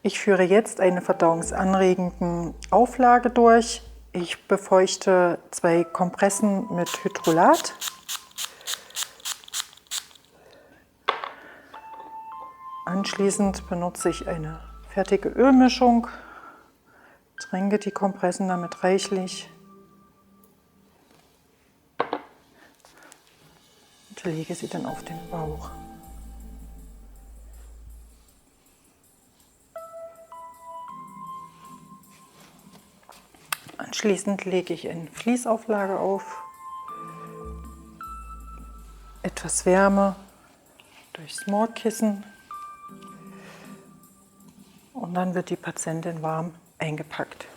Ich führe jetzt eine verdauungsanregende Auflage durch. Ich befeuchte 2 Kompressen mit Hydrolat. Anschließend benutze ich eine fertige Ölmischung, tränke die Kompressen damit reichlich und lege sie dann auf den Bauch. Anschließend lege ich eine Fließauflage auf, etwas Wärme durchs Maulkissen und dann wird die Patientin warm eingepackt.